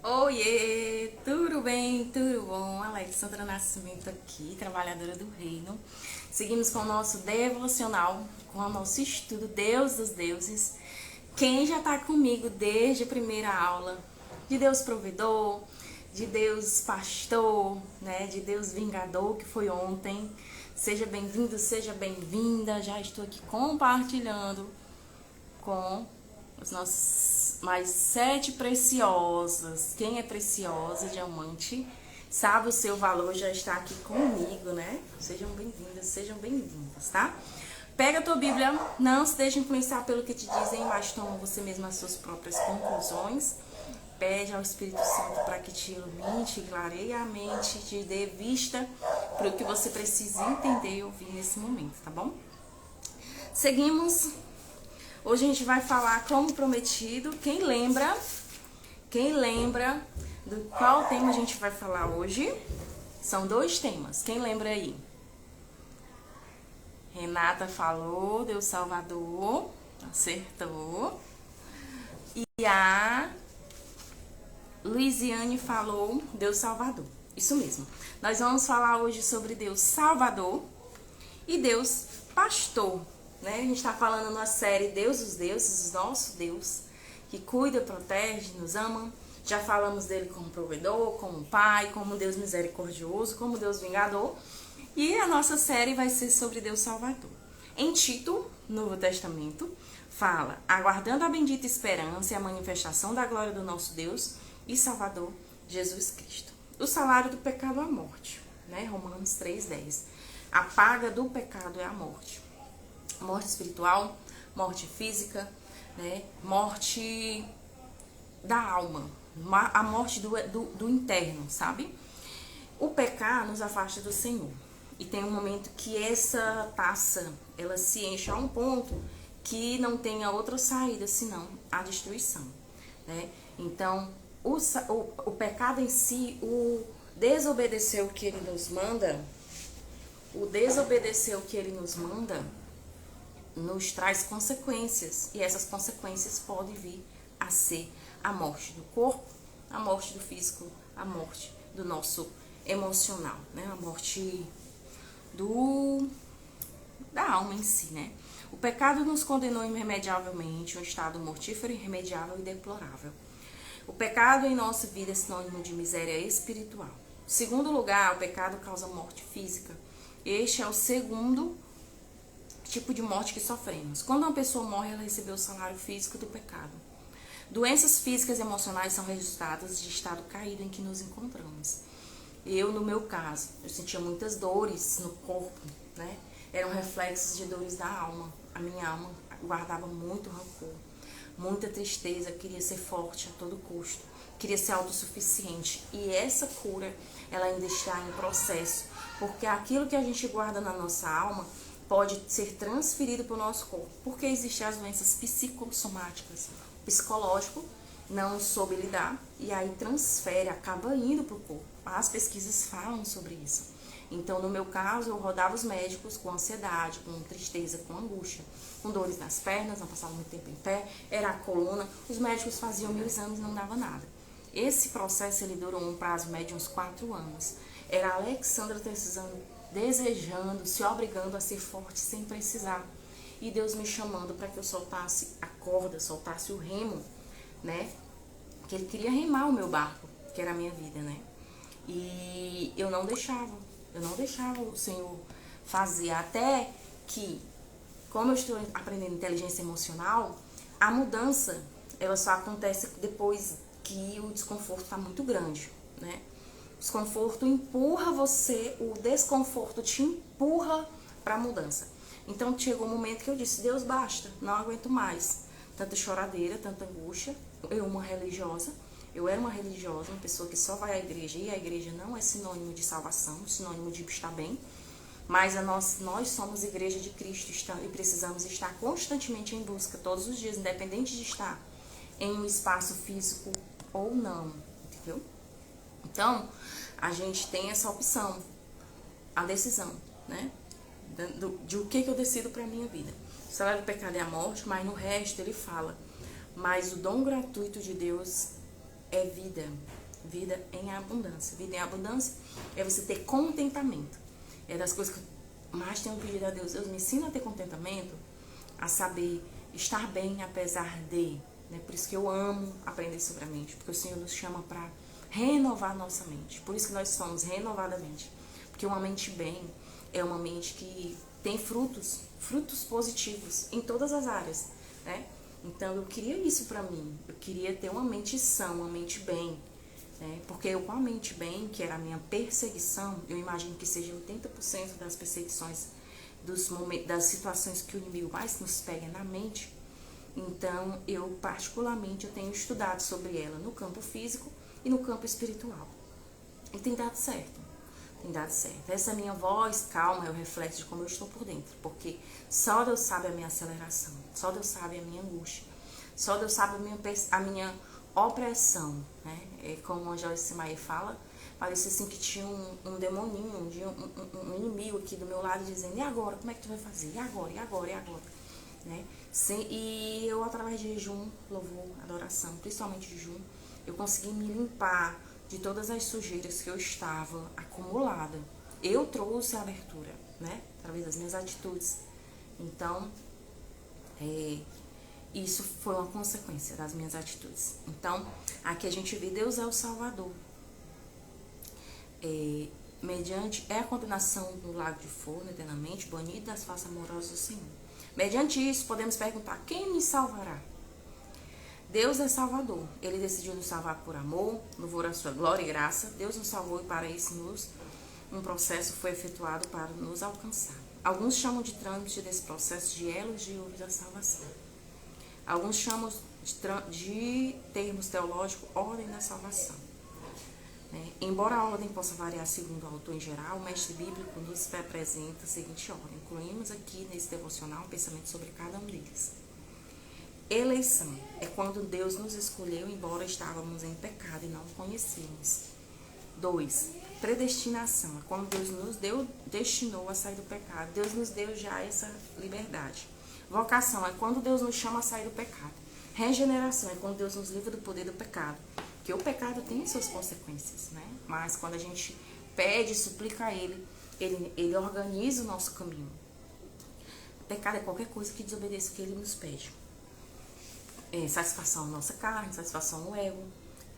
Oiê, tudo bem, tudo bom? Alexandra Nascimento aqui, trabalhadora do Reino. Seguimos com o nosso devocional, com o nosso estudo Deus dos Deuses. Quem já está comigo desde a primeira aula de Deus provedor, de Deus pastor, né, de Deus vingador, que foi ontem. Seja bem-vindo, seja bem-vinda. Já estou aqui compartilhando com os nossos mais 7 preciosas. Quem é preciosa, diamante, sabe o seu valor, já está aqui comigo, né? Sejam bem-vindas, sejam bem-vindas, tá? Pega a tua Bíblia, não se deixe influenciar pelo que te dizem, mas toma você mesma as suas próprias conclusões. Pede ao Espírito Santo para que te ilumine, te clareie a mente, te dê vista para o que você precisa entender e ouvir nesse momento, tá bom? Seguimos. Hoje a gente vai falar como prometido. Quem lembra do qual tema a gente vai falar hoje? São 2 temas. Quem lembra aí? Renata falou, Deus Salvador, acertou. E a Luiziane falou, Deus Salvador. Isso mesmo. Nós vamos falar hoje sobre Deus Salvador e Deus Pastor. Né? A gente está falando na série Deus dos Deuses, nosso Deus, que cuida, protege, nos ama. Já falamos dele como provedor, como pai, como Deus misericordioso, como Deus vingador. E a nossa série vai ser sobre Deus Salvador. Em Tito, Novo Testamento, fala: aguardando a bendita esperança e a manifestação da glória do nosso Deus e Salvador, Jesus Cristo. O salário do pecado é a morte, né? Romanos 3,10. A paga do pecado é a morte. Morte espiritual, morte física, né? Morte da alma, a morte do interno, sabe? O pecado nos afasta do Senhor. E tem um momento que essa taça, ela se enche a um ponto que não tenha outra saída senão a destruição, né? Então, o pecado em si, o desobedecer o que ele nos manda, nos traz consequências, e essas consequências podem vir a ser a morte do corpo, a morte do físico, a morte do nosso emocional, né? A morte da alma em si, né? O pecado nos condenou irremediavelmente a um estado mortífero, irremediável e deplorável. O pecado em nossa vida é sinônimo de miséria espiritual. Em segundo lugar, o pecado causa morte física. Este é o segundo tipo de morte que sofremos. Quando uma pessoa morre, ela recebeu o salário físico do pecado. Doenças físicas e emocionais são resultados de estado caído em que nos encontramos. Eu, no meu caso, eu sentia muitas dores no corpo, né? Eram reflexos de dores da alma. A minha alma guardava muito rancor, muita tristeza, queria ser forte a todo custo, queria ser autossuficiente. E essa cura, ela ainda está em processo, porque aquilo que a gente guarda na nossa alma pode ser transferido para o nosso corpo, porque existem as doenças psicossomáticas. O psicológico não soube lidar e aí transfere, acaba indo para o corpo. As pesquisas falam sobre isso. Então, no meu caso, eu rodava os médicos com ansiedade, com tristeza, com angústia, com dores nas pernas, não passava muito tempo em pé, era a coluna. Os médicos faziam 1000 exames e não dava nada. Esse processo ele durou um prazo médio de uns 4 anos. Era a Alexandra desejando, se obrigando a ser forte sem precisar. E Deus me chamando para que eu soltasse a corda, soltasse o remo, né? Que Ele queria remar o meu barco, que era a minha vida, né? E eu não deixava o Senhor fazer. Até que, como eu estou aprendendo inteligência emocional, a mudança, ela só acontece depois que o desconforto está muito grande, né? O desconforto empurra você, o desconforto te empurra para a mudança. Então chegou um momento que eu disse: Deus, basta, não aguento mais tanta choradeira, tanta angústia. Eu era uma religiosa, uma pessoa que só vai à igreja, e a igreja não é sinônimo de salvação, sinônimo de estar bem, mas nós somos igreja de Cristo e precisamos estar constantemente em busca, todos os dias, independente de estar em um espaço físico ou não, entendeu? Então, a gente tem essa opção, a decisão, né? De o que eu decido para a minha vida. O salário do pecado é a morte, mas no resto ele fala: mas o dom gratuito de Deus é vida. Vida em abundância. Vida em abundância é você ter contentamento. É das coisas que eu mais tenho pedido a Deus. Deus me ensina a ter contentamento, a saber estar bem apesar de. Né? Por isso que eu amo aprender sobre a mente. Porque o Senhor nos chama para renovar nossa mente. Por isso que nós somos renovadamente. Porque uma mente bem é uma mente que tem frutos positivos em todas as áreas, né? Então eu queria isso pra mim. Eu queria ter uma mente sã, uma mente bem, né? Porque eu com a mente bem, que era a minha perseguição, eu imagino que seja 80% das perseguições, das situações que o inimigo mais nos pega na mente. Então eu particularmente eu tenho estudado sobre ela no campo físico e no campo espiritual. E tem dado certo. Tem dado certo. Essa minha voz calma é o reflexo de como eu estou por dentro. Porque só Deus sabe a minha aceleração. Só Deus sabe a minha angústia. Só Deus sabe a minha opressão. Né? É como a Joyce Meyer fala, parece assim que tinha um demoninho, um inimigo aqui do meu lado dizendo: e agora? Como é que tu vai fazer? E agora? E agora? E agora? Né? E eu, através de jejum, louvor, adoração, principalmente jejum, eu consegui me limpar de todas as sujeiras que eu estava acumulada. Eu trouxe a abertura, né? Através das minhas atitudes. Então, isso foi uma consequência das minhas atitudes. Então, aqui a gente vê Deus é o Salvador. Mediante a condenação no lago de fogo, eternamente, banido das faces amorosas do Senhor. Mediante isso, podemos perguntar: quem me salvará? Deus é Salvador. Ele decidiu nos salvar por amor, louvor a sua glória e graça. Deus nos salvou e para isso um processo foi efetuado para nos alcançar. Alguns chamam de trâmite desse processo de elos de ouro da salvação. Alguns chamam de termos teológicos ordem da salvação. Embora a ordem possa variar segundo o autor em geral, o mestre bíblico nos apresenta a seguinte ordem. Incluímos aqui nesse devocional um pensamento sobre cada um deles. Eleição é quando Deus nos escolheu, embora estávamos em pecado e não o conhecíamos. 2. Predestinação é quando Deus nos destinou a sair do pecado. Deus nos deu já essa liberdade. Vocação é quando Deus nos chama a sair do pecado. Regeneração é quando Deus nos livra do poder do pecado. Porque o pecado tem suas consequências, né? Mas quando a gente pede, suplica a Ele organiza o nosso caminho. O pecado é qualquer coisa que desobedeça o que Ele nos pede. Satisfação à nossa carne, satisfação ao ego.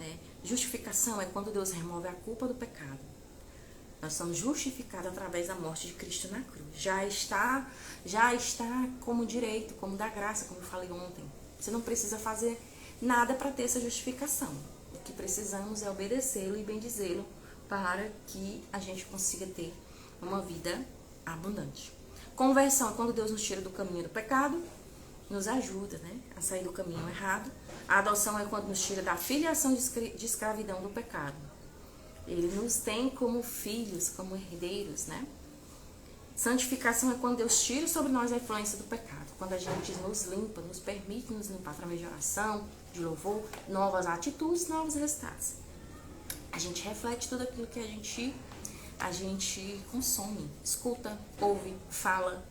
Né? Justificação é quando Deus remove a culpa do pecado. Nós somos justificados através da morte de Cristo na cruz. Já está como direito, como da graça, como eu falei ontem. Você não precisa fazer nada para ter essa justificação. O que precisamos é obedecê-lo e bendizê-lo para que a gente consiga ter uma vida abundante. Conversão é quando Deus nos tira do caminho do pecado, nos ajuda, né, a sair do caminho errado. A adoção é quando nos tira da filiação de escravidão do pecado. Ele nos tem como filhos, como herdeiros, né? Santificação é quando Deus tira sobre nós a influência do pecado. Quando a gente nos limpa, nos permite nos limpar através de oração, de louvor, novas atitudes, novos resultados. A gente reflete tudo aquilo que a gente consome, escuta, ouve, fala,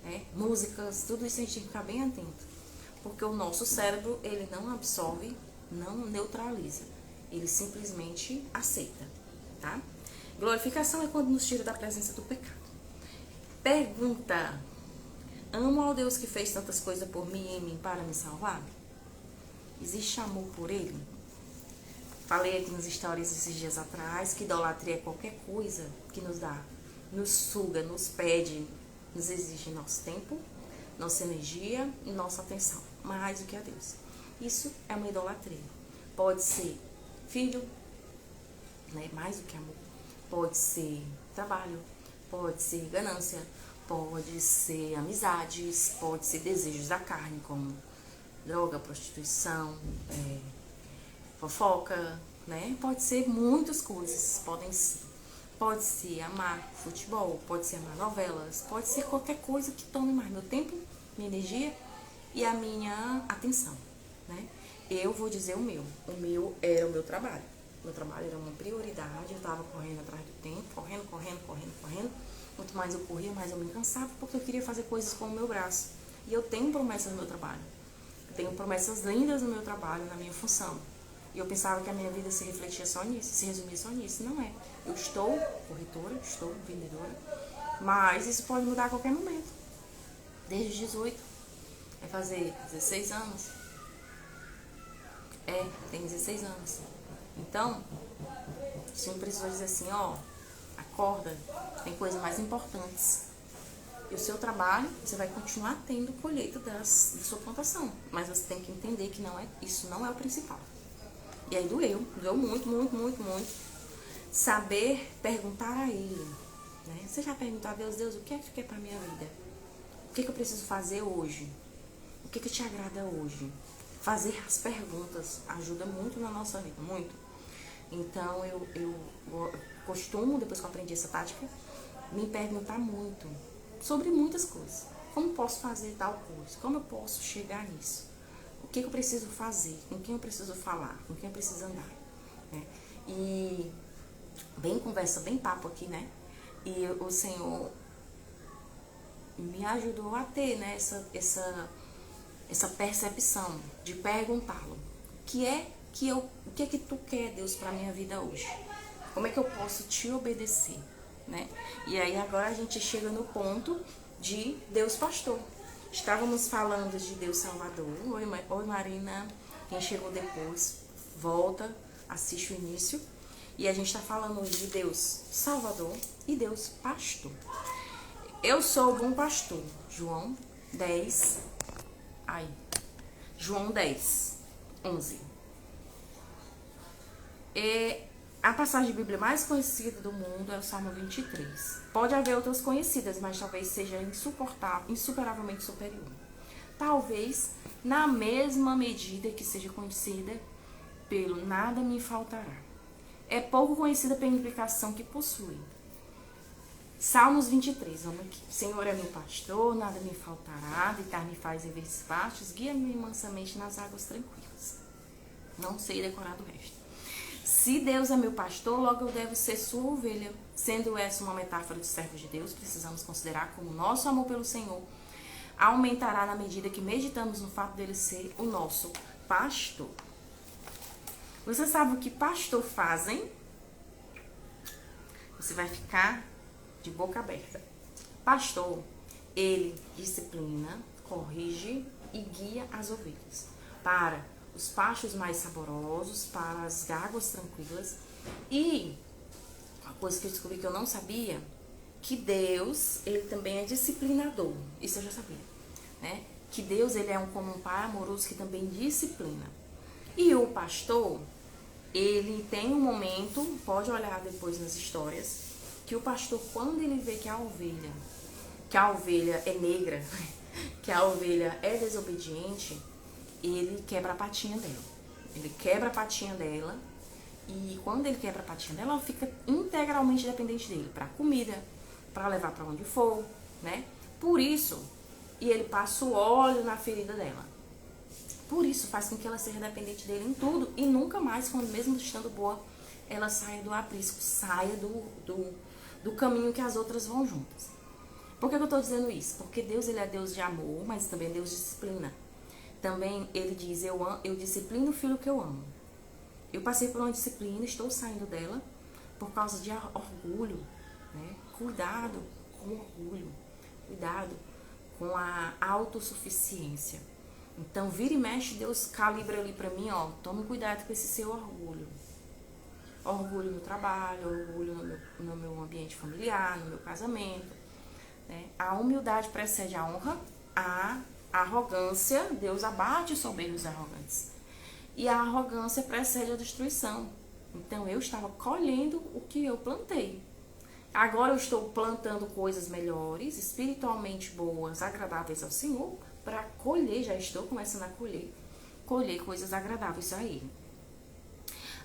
né? Músicas, tudo isso a gente tem que ficar bem atento. Porque o nosso cérebro, ele não absorve, não neutraliza. Ele simplesmente aceita, tá? Glorificação é quando nos tira da presença do pecado. Pergunta: amo ao Deus que fez tantas coisas por mim e em mim para me salvar? Existe amor por Ele? Falei aqui nos stories esses dias atrás que idolatria é qualquer coisa que nos suga, nos pede, nos exige nosso tempo, nossa energia e nossa atenção, mais do que a Deus. Isso é uma idolatria. Pode ser filho, né, mais do que amor. Pode ser trabalho, pode ser ganância, pode ser amizades, pode ser desejos da carne, como droga, prostituição, fofoca, né? Pode ser muitas coisas, pode ser amar futebol, pode ser amar novelas, pode ser qualquer coisa que tome mais meu tempo, minha energia e a minha atenção, né? Eu vou dizer o meu era o meu trabalho. Meu trabalho era uma prioridade, eu estava correndo atrás do tempo, correndo. Quanto mais eu corria, mais eu me cansava, porque eu queria fazer coisas com o meu braço. E eu tenho promessas no meu trabalho. Eu tenho promessas lindas no meu trabalho, na minha função. E eu pensava que a minha vida se refletia só nisso, se resumia só nisso. Não é. Eu estou corretora, estou vendedora, mas isso pode mudar a qualquer momento. Desde os 18, vai fazer 16 anos. Tem 16 anos. Então, o Senhor precisou dizer assim, ó, acorda, tem coisas mais importantes. E o seu trabalho, você vai continuar tendo colheita da sua plantação. Mas você tem que entender que isso não é o principal. E aí doeu muito, muito, muito, muito. Saber perguntar a Ele. Né? Você já perguntou a Deus, o que é que tu quer pra minha vida? O que é que eu preciso fazer hoje? O que é que te agrada hoje? Fazer as perguntas ajuda muito na nossa vida, muito. Então eu costumo, depois que eu aprendi essa tática, me perguntar muito sobre muitas coisas. Como posso fazer tal coisa? Como eu posso chegar nisso? O que eu preciso fazer? Com quem eu preciso falar? Com quem eu preciso andar? Né? E bem conversa, bem papo aqui, né? E o Senhor me ajudou a ter, né, essa percepção de perguntá-lo. O que é que tu quer, Deus, para minha vida hoje? Como é que eu posso te obedecer? Né? E aí agora a gente chega no ponto de Deus Pastor. Estávamos falando de Deus Salvador. Oi Marina, quem chegou depois, volta, assiste o início. E a gente está falando hoje de Deus Salvador e Deus Pastor. Eu sou o bom pastor. João 10, 11. A passagem bíblica mais conhecida do mundo é o Salmo 23. Pode haver outras conhecidas, mas talvez seja insuperavelmente superior. Talvez na mesma medida que seja conhecida pelo nada me faltará. É pouco conhecida pela implicação que possui. Salmos 23, vamos aqui. Senhor é meu pastor, nada me faltará, deitar-me faz em verdes pastos, guia-me mansamente nas águas tranquilas. Não sei decorar do resto. Se Deus é meu pastor, logo eu devo ser sua ovelha. Sendo essa uma metáfora de servos de Deus, precisamos considerar como nosso amor pelo Senhor aumentará na medida que meditamos no fato dele ser o nosso pastor. Você sabe o que pastor fazem? Você vai ficar de boca aberta. Pastor, ele disciplina, corrige e guia as ovelhas para os pastos mais saborosos, para as águas tranquilas. E uma coisa que eu descobri que eu não sabia, que Deus, ele também é disciplinador. Isso eu já sabia, né? Que Deus, ele é como um pai amoroso que também disciplina. E o pastor, ele tem um momento, pode olhar depois nas histórias, que o pastor, quando ele vê que a ovelha é negra, que a ovelha é desobediente, ele quebra a patinha dela. Ele quebra a patinha dela e quando ele quebra a patinha dela, ela fica integralmente dependente dele para comida, para levar para onde for, né? Por isso, e ele passa o óleo na ferida dela. Por isso faz com que ela seja dependente dele em tudo e nunca mais, quando mesmo estando boa, ela saia do aprisco, saia do caminho que as outras vão juntas. Por que eu estou dizendo isso? Porque Deus, ele é Deus de amor, mas também é Deus de disciplina. Também ele diz, eu disciplino o filho que eu amo. Eu passei por uma disciplina, estou saindo dela por causa de orgulho, né? Cuidado com o orgulho, cuidado com a autossuficiência. Então, vira e mexe, Deus calibra ali pra mim, ó, tome cuidado com esse seu orgulho. Orgulho no trabalho, orgulho no meu ambiente familiar, no meu casamento. Né? A humildade precede a honra, a arrogância, Deus abate os soberbos e arrogantes. E a arrogância precede a destruição. Então, eu estava colhendo o que eu plantei. Agora eu estou plantando coisas melhores, espiritualmente boas, agradáveis ao Senhor, para colher, já estou começando a colher coisas agradáveis a Ele.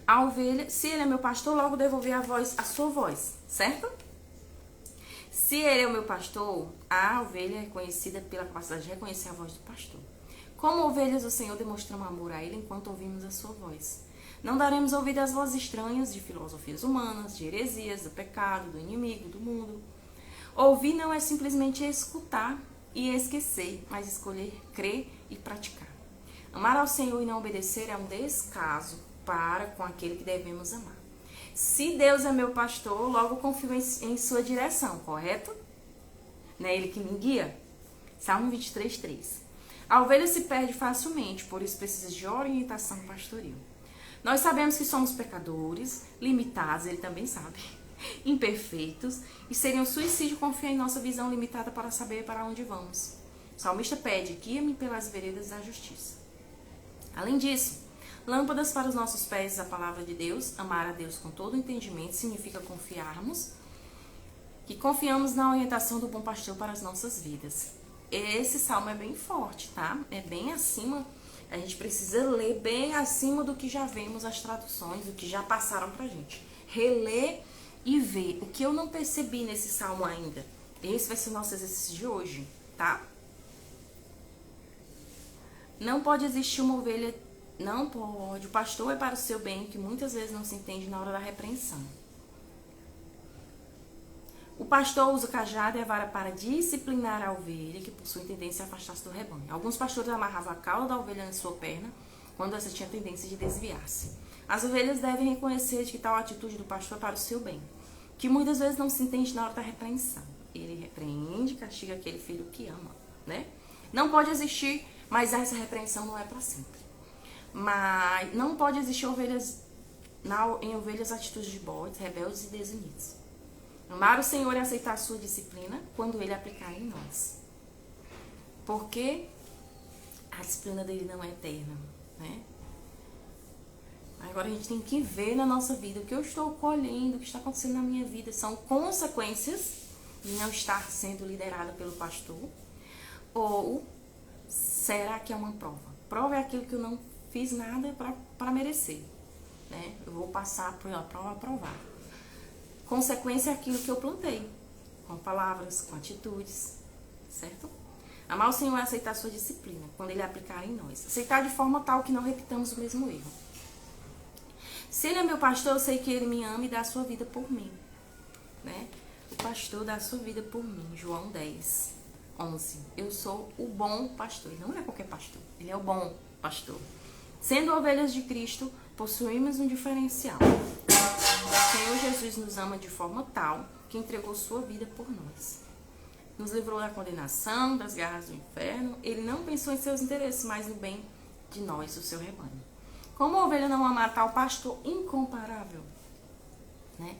A ovelha, se Ele é meu pastor, logo devolver a sua voz, certo? Se Ele é o meu pastor, a ovelha é conhecida pela capacidade de reconhecer a voz do pastor. Como ovelhas, o Senhor demonstramos amor a Ele enquanto ouvimos a sua voz. Não daremos ouvido às vozes estranhas de filosofias humanas, de heresias, do pecado, do inimigo, do mundo. Ouvir não é simplesmente escutar e esquecer, mas escolher crer e praticar. Amar ao Senhor e não obedecer é um descaso. para com aquele que devemos amar. Se Deus é meu pastor, logo confio em sua direção, correto? Não é Ele que me guia? Salmo 23, 3. A ovelha se perde facilmente, por isso precisa de orientação pastoril. Nós sabemos que somos pecadores, limitados, Ele também sabe, imperfeitos, e seria um suicídio confiar em nossa visão limitada para saber para onde vamos. O salmista pede, guia-me pelas veredas da justiça. Além disso, lâmpadas para os nossos pés, a palavra de Deus. Amar a Deus com todo o entendimento significa confiarmos, que confiamos na orientação do bom pastor para as nossas vidas. Esse salmo é bem forte, tá? É bem acima, a gente precisa ler bem acima do que já vemos as traduções, do que já passaram pra gente. Reler e ver o que eu não percebi nesse salmo ainda. Esse vai ser o nosso exercício de hoje, tá? Não pode existir uma ovelha, não pode. O pastor é para o seu bem, que muitas vezes não se entende na hora da repreensão. O pastor usa o cajado e a vara para disciplinar a ovelha, que possui tendência a afastar-se do rebanho. Alguns pastores amarravam a cauda da ovelha na sua perna, quando essa tinha tendência de desviar-se. As ovelhas devem reconhecer que tal atitude do pastor é para o seu bem, que muitas vezes não se entende na hora da repreensão. Ele repreende e castiga aquele filho que ama, né? Não pode existir, mas essa repreensão não é para sempre. Mas não pode existir em ovelhas atitudes de bodes, rebeldes e desunidos. Amar o Senhor e aceitar a sua disciplina quando Ele aplicar em nós. Porque a disciplina dele não é eterna, né? Agora a gente tem que ver na nossa vida o que eu estou colhendo, o que está acontecendo na minha vida. São consequências de não estar sendo liderada pelo pastor. Ou será que é uma prova? Prova é aquilo que eu não fiz nada para merecer, né? Eu vou passar por uma prova aprovada. Consequência é aquilo que eu plantei, com palavras, com atitudes, certo? Amar o Senhor é aceitar a sua disciplina, quando Ele aplicar em nós. Aceitar de forma tal que não repitamos o mesmo erro. Se Ele é meu pastor, eu sei que Ele me ama e dá a sua vida por mim, né? O pastor dá a sua vida por mim, João 10, 11. Eu sou o bom pastor, Ele não é qualquer pastor, Ele é o bom pastor. Sendo ovelhas de Cristo, possuímos um diferencial. O Senhor Jesus nos ama de forma tal que entregou sua vida por nós. Nos livrou da condenação, das garras do inferno. Ele não pensou em seus interesses, mas no bem de nós, o seu rebanho. Como a ovelha não amar tal pastor incomparável, né?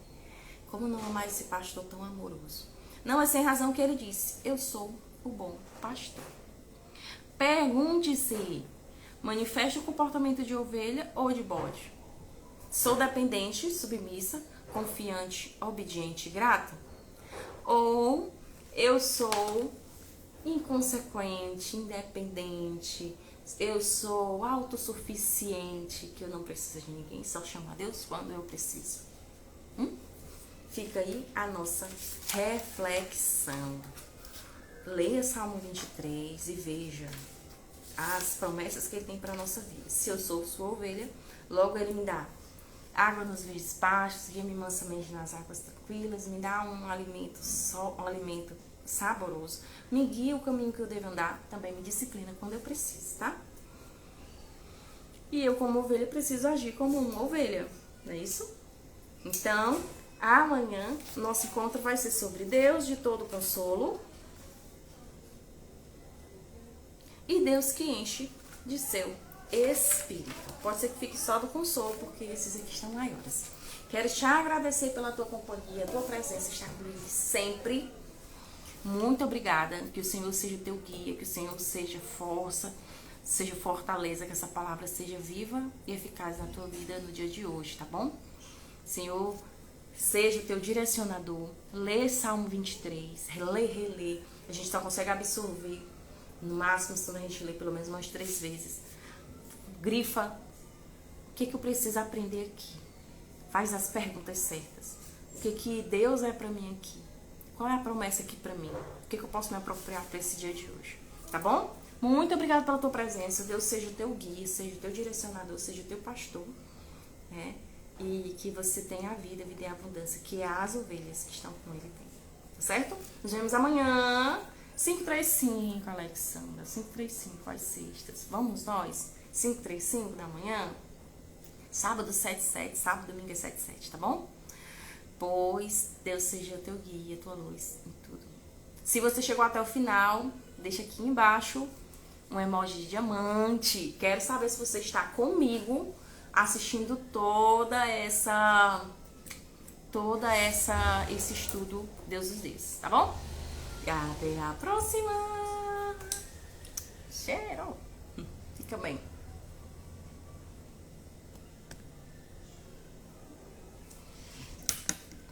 Como não amar esse pastor tão amoroso? Não é sem razão que ele disse, eu sou o bom pastor. Pergunte-se, manifesta o comportamento de ovelha ou de bode? Sou dependente, submissa, confiante, obediente e grata? Ou eu sou inconsequente, independente, eu sou autossuficiente, que eu não preciso de ninguém, só chamo a Deus quando eu preciso? Fica aí a nossa reflexão. Leia Salmo 23 e veja as promessas que Ele tem para a nossa vida. Se eu sou sua ovelha, logo Ele me dá água nos verdes pastos, guia-me mansamente nas águas tranquilas, me dá um alimento saboroso, me guia o caminho que eu devo andar, também me disciplina quando eu preciso, tá? E eu, como ovelha, preciso agir como uma ovelha, não é isso? Então, amanhã, nosso encontro vai ser sobre Deus de todo consolo e Deus que enche de seu Espírito. Pode ser que fique só do consolo, porque esses aqui estão maiores. Quero te agradecer pela tua companhia, tua presença está comigo sempre. Muito obrigada. Que o Senhor seja o teu guia, que o Senhor seja força, seja fortaleza, que essa palavra seja viva e eficaz na tua vida no dia de hoje, tá bom? Senhor, seja o teu direcionador. Lê Salmo 23, relê. A gente só consegue absorver, no máximo, se a gente lê pelo menos umas 3 vezes. Grifa, o que eu preciso aprender aqui? Faz as perguntas certas. O que Deus é pra mim aqui? Qual é a promessa aqui pra mim? O que eu posso me apropriar para esse dia de hoje? Tá bom? Muito obrigada pela tua presença. Deus seja o teu guia, seja o teu direcionador, seja o teu pastor, né? E que você tenha a vida e a abundância que as ovelhas que estão com Ele têm. Tá certo? Nos vemos amanhã. 535, Alexandra. 535 às sextas. Vamos nós? 535 da manhã? Sábado 77, sábado, domingo é 77, tá bom? Pois Deus seja o teu guia, tua luz em tudo. Se você chegou até o final, deixa aqui embaixo um emoji de diamante. Quero saber se você está comigo assistindo esse estudo Deus dos Deuses, tá bom? E até a próxima. Cheiro. Fica bem.